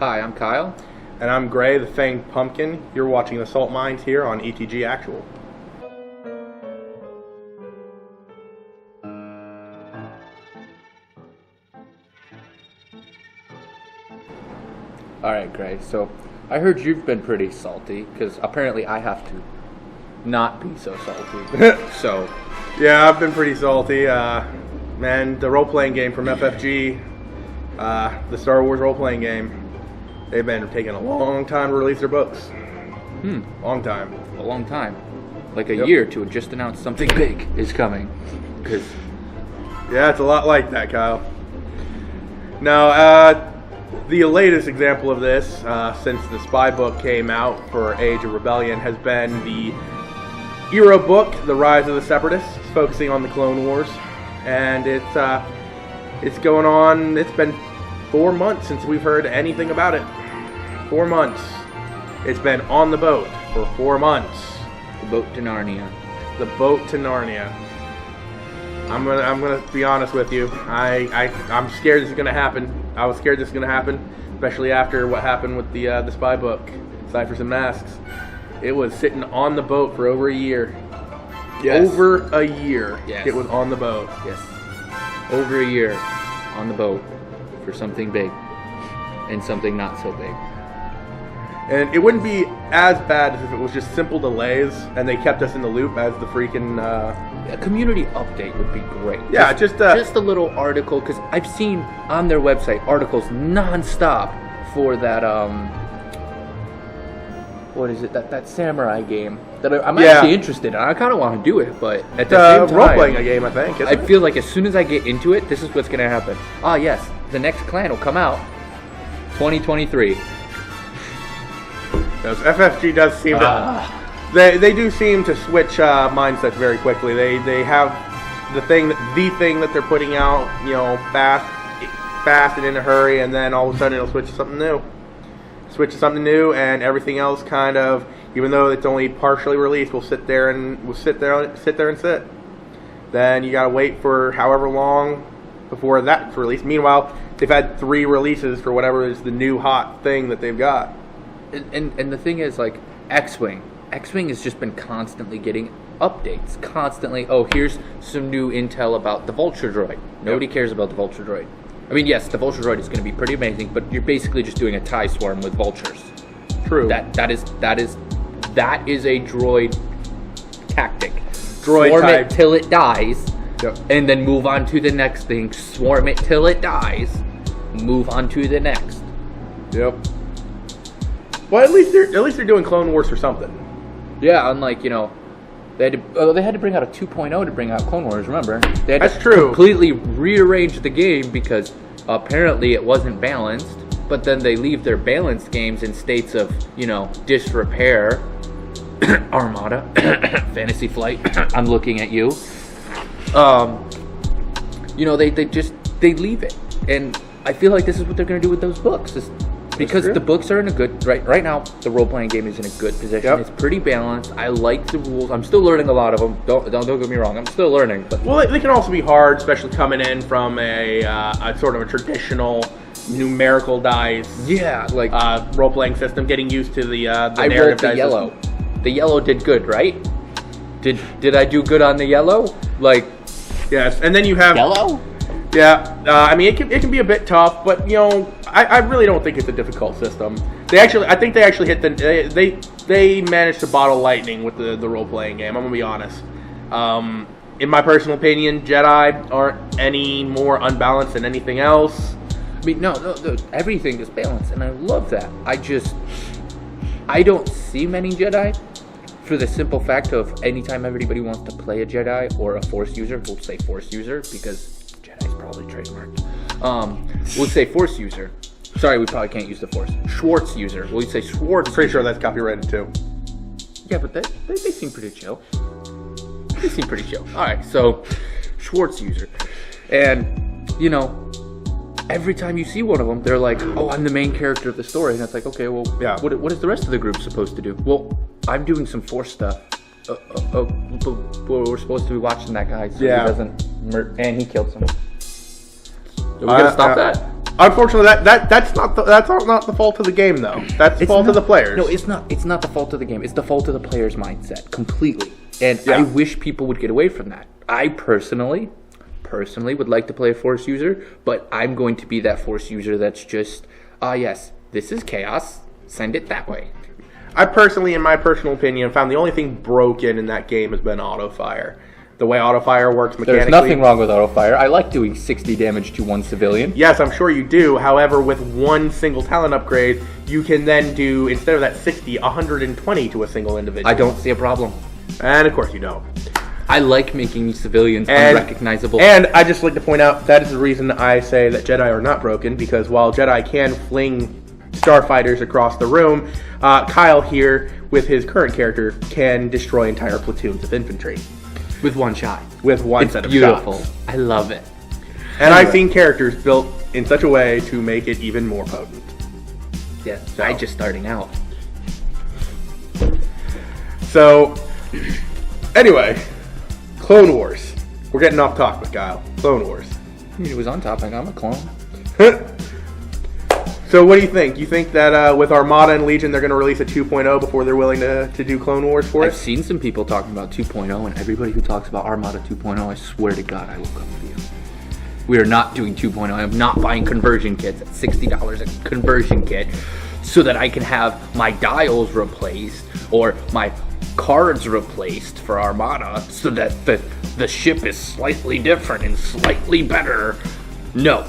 Hi, I'm Kyle. And I'm Gray, the Fanged Pumpkin. You're watching the Salt Mines here on ETG Actual. Alright, Gray, so I heard you've been pretty salty, because apparently I have to not be so salty. So, yeah, I've been pretty salty. Man, the role-playing game from FFG, the Star Wars role-playing game, they've been taking a long time to release their books. Long time. a long time. Like a year to just announce something big is coming. Because yeah, it's a lot like that, Kyle. Now, the latest example of this, since the spy book came out for Age of Rebellion, has been the Era book, The Rise of the Separatists, focusing on the Clone Wars. And it's going on, it's been 4 months since we've heard anything about it. 4 months. It's been on the boat for 4 months. the boat to Narnia. The boat to Narnia. I'm gonna be honest with you. I'm scared this is gonna happen. I was scared this is gonna happen, especially after what happened with the spy book, Ciphers and Masks. It was sitting on the boat for over a year. Yes. Over a year. Yes. It was on the boat. Yes. Over a year on the boat for something big and something not so big. And it wouldn't be as bad as if it was just simple delays and they kept us in the loop as the freaking... A community update would be great. Yeah, just a little article, because I've seen on their website articles non-stop for that, what is it, that samurai game that I'm actually interested in. I kind of want to do it, but at the same time... role-playing a game, I think, I feel like as soon as I get into it, this is what's going to happen. Ah, yes, the next clan will come out 2023. Because FFG does seem to... They do seem to switch mindsets very quickly. They have the thing that they're putting out, fast and in a hurry, and then all of a sudden it'll switch to something new. And everything else kind of, even though it's only partially released, will sit there and sit. Then you gotta wait for however long before that's released. Meanwhile, they've had 3 releases for whatever is the new hot thing that they've got. And the thing is, like, X-Wing has just been constantly getting updates. Constantly, here's some new intel about the Vulture Droid. Nobody cares about the Vulture Droid. I mean, yes, the Vulture Droid is going to be pretty amazing, but you're basically just doing a TIE swarm with vultures. True. That is a droid tactic. Droid swarm type. it till it dies, Yep. and then move on to the next thing. Swarm it till it dies, move on to the next. Yep. Well, at least they're doing Clone Wars for something. Yeah, unlike, they had to bring out a 2.0 to bring out Clone Wars, remember? They had That's to true. completely rearrange the game because apparently it wasn't balanced, but then they leave their balanced games in states of, disrepair. Armada, Fantasy Flight, I'm looking at you. They leave it. And I feel like this is what they're going to do with those books. Because the books are in a good... Right now, the role-playing game is in a good position. Yep. It's pretty balanced. I like the rules. I'm still learning a lot of them. Don't get me wrong. I'm still learning. But well, they can also be hard, especially coming in from a sort of a traditional numerical dice. Yeah, like... role-playing system, getting used to the I narrative rolled the dice yellow. system. The yellow did good, right? Did I do good on the yellow? Like... Yes, and then you have... Yellow? Yeah, I mean, it can be a bit tough, but, I really don't think it's a difficult system. I think they actually hit they managed to bottle lightning with the role-playing game, I'm going to be honest. In my personal opinion, Jedi aren't any more unbalanced than anything else. I mean, no, everything is balanced, and I love that. I don't see many Jedi for the simple fact of anytime everybody wants to play a Jedi or a Force user, we'll say Force user because Jedi's probably trademarked. We'll say Force user. Sorry, we probably can't use the Force. Schwartz user. We'll say Schwartz. I'm pretty sure that's copyrighted too. Yeah, but they seem pretty chill. They seem pretty chill. All right, so Schwartz user, and every time you see one of them, they're like, "Oh, I'm the main character of the story," and it's like, okay, well, yeah. What is the rest of the group supposed to do? Well, I'm doing some Force stuff. But we're supposed to be watching that guy, so he doesn't and he killed someone. So we gotta stop that. Unfortunately, that's not the fault of the game, though. That's the fault of the players. No, it's not. It's not the fault of the game. It's the fault of the player's mindset completely. And Yeah. I wish people would get away from that. I personally would like to play a Force user, but I'm going to be that Force user that's just, yes, this is chaos. Send it that way. I personally, in my personal opinion, found the only thing broken in that game has been auto fire. The way auto fire works mechanically. There's nothing wrong with auto fire. I like doing 60 damage to one civilian. Yes, I'm sure you do. However, with one single talent upgrade, you can then do, instead of that 60, 120 to a single individual. I don't see a problem. And of course you don't. I like making these civilians unrecognizable. And I just like to point out, that is the reason I say that Jedi are not broken, because while Jedi can fling starfighters across the room, Kyle here, with his current character, can destroy entire platoons of infantry. With one shot. With one It's set of beautiful. shots. I love it. And I've seen characters built in such a way to make it even more potent. Yeah, So- I just starting out. So, anyway, Clone Wars. We're getting off topic, Kyle. Clone Wars. I mean, it was on topic. I'm a clone. So what do you think? You think that with Armada and Legion, they're going to release a 2.0 before they're willing to do Clone Wars for I've it? seen some people talking about 2.0, and everybody who talks about Armada 2.0, I swear to God, I will come for you. We are not doing 2.0. I'm not buying conversion kits at $60 a conversion kit so that I can have my dials replaced or my cards replaced for Armada so that the ship is slightly different and slightly better. No.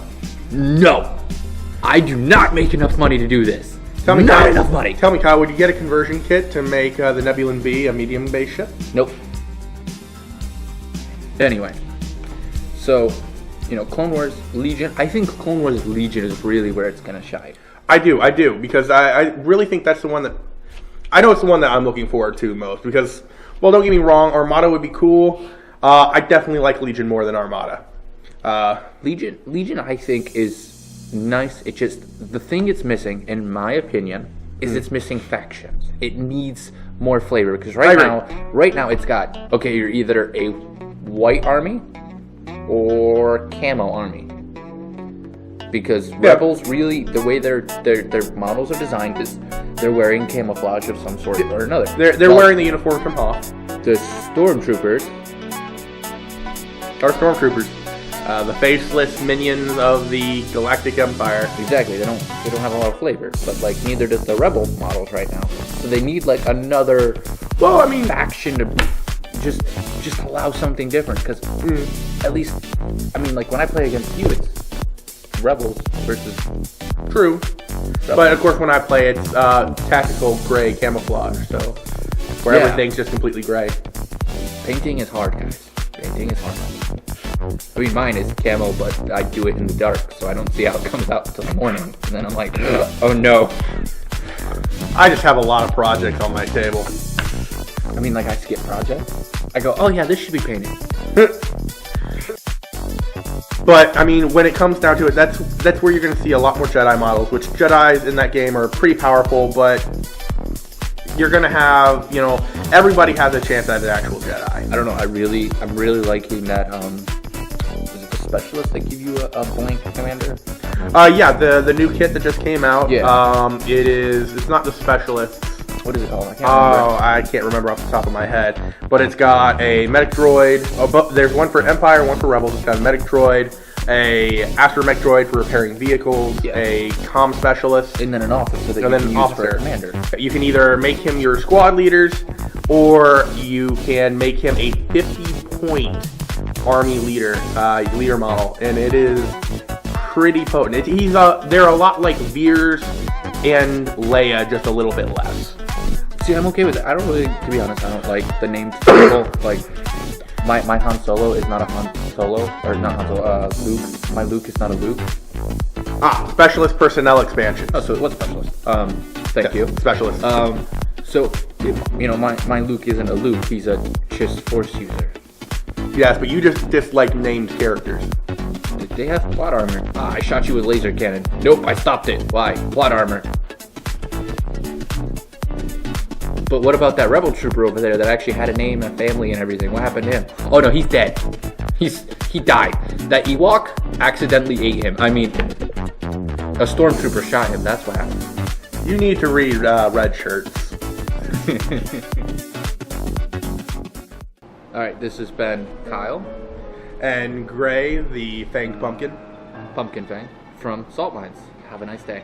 I do not make enough money to do this. Tell me, not Kyle, enough money. Tell me, Kyle, would you get a conversion kit to make the Nebulan B a medium-based ship? Nope. Anyway, so, Clone Wars, Legion. I think Clone Wars Legion is really where it's going to shine. I do, because I really think that's the one that... I know it's the one that I'm looking forward to most, because, well, don't get me wrong, Armada would be cool. I definitely like Legion more than Armada. Legion, I think, is nice. It just, the thing it's missing, in my opinion, is it's missing factions. It needs more flavor, because right now it's got, okay, you're either a white army or camo army. Because Rebels really, the way their models are designed is they're wearing camouflage of some sort or another. They're wearing the uniform from Hoth. The stormtroopers Our stormtroopers. The faceless minions of the Galactic Empire. exactly. They don't have a lot of flavor, but like neither does the Rebel models right now. So they need like another faction to just allow something different. Because at least, like when I play against you, it's Rebels versus True. Rebels. But of course when I play it's tactical gray camouflage, so where everything's just completely gray. Painting is hard, guys. Painting is hard. I mean, mine is camo, but I do it in the dark, so I don't see how it comes out until the morning. And then I'm like, oh no. I just have a lot of projects on my table. I mean, like I skip projects. I go, oh yeah, this should be painted. But I mean, when it comes down to it, that's where you're going to see a lot more Jedi models. Which Jedis in that game are pretty powerful, but you're going to have, everybody has a chance at an actual Jedi. I don't know. I'm really liking that. Is it the specialist that give you a blank commander? Yeah, the new kit that just came out. Yeah. It's not the specialist. What is it called? I can't remember. I can't remember off the top of my head. But it's got a medic droid. There's one for Empire, one for Rebels. It's got a medic droid, a astromech droid for repairing vehicles, a comm specialist, And then an officer that you and then can an use for officer. a commander. You can either make him your squad leaders, or you can make him a 50-point army leader model, and it is pretty potent. They're a lot like Veers and Leia, just a little bit less. See, I'm okay with it. I don't really, to be honest, I don't like the named people. Like, my Han Solo is not a Han Solo, or not Han Solo, Luke. My Luke is not a Luke. Specialist personnel expansion. Oh, so what's specialist? Thank you. Specialist. So, my Luke isn't a Luke, he's a just Force user. Yes, but you just dislike named characters. They have plot armor. I shot you with laser cannon. Nope, I stopped it. Why? Plot armor. But what about that rebel trooper over there that actually had a name and a family and everything? What happened to him? Oh no, he's dead. He died. That Ewok accidentally ate him. I mean, A stormtrooper shot him. That's what happened. You need to read Red Shirts. All right, this has been Kyle, And Gray, the Fanged Pumpkin. Pumpkin Fang, from Salt Mines. Have a nice day.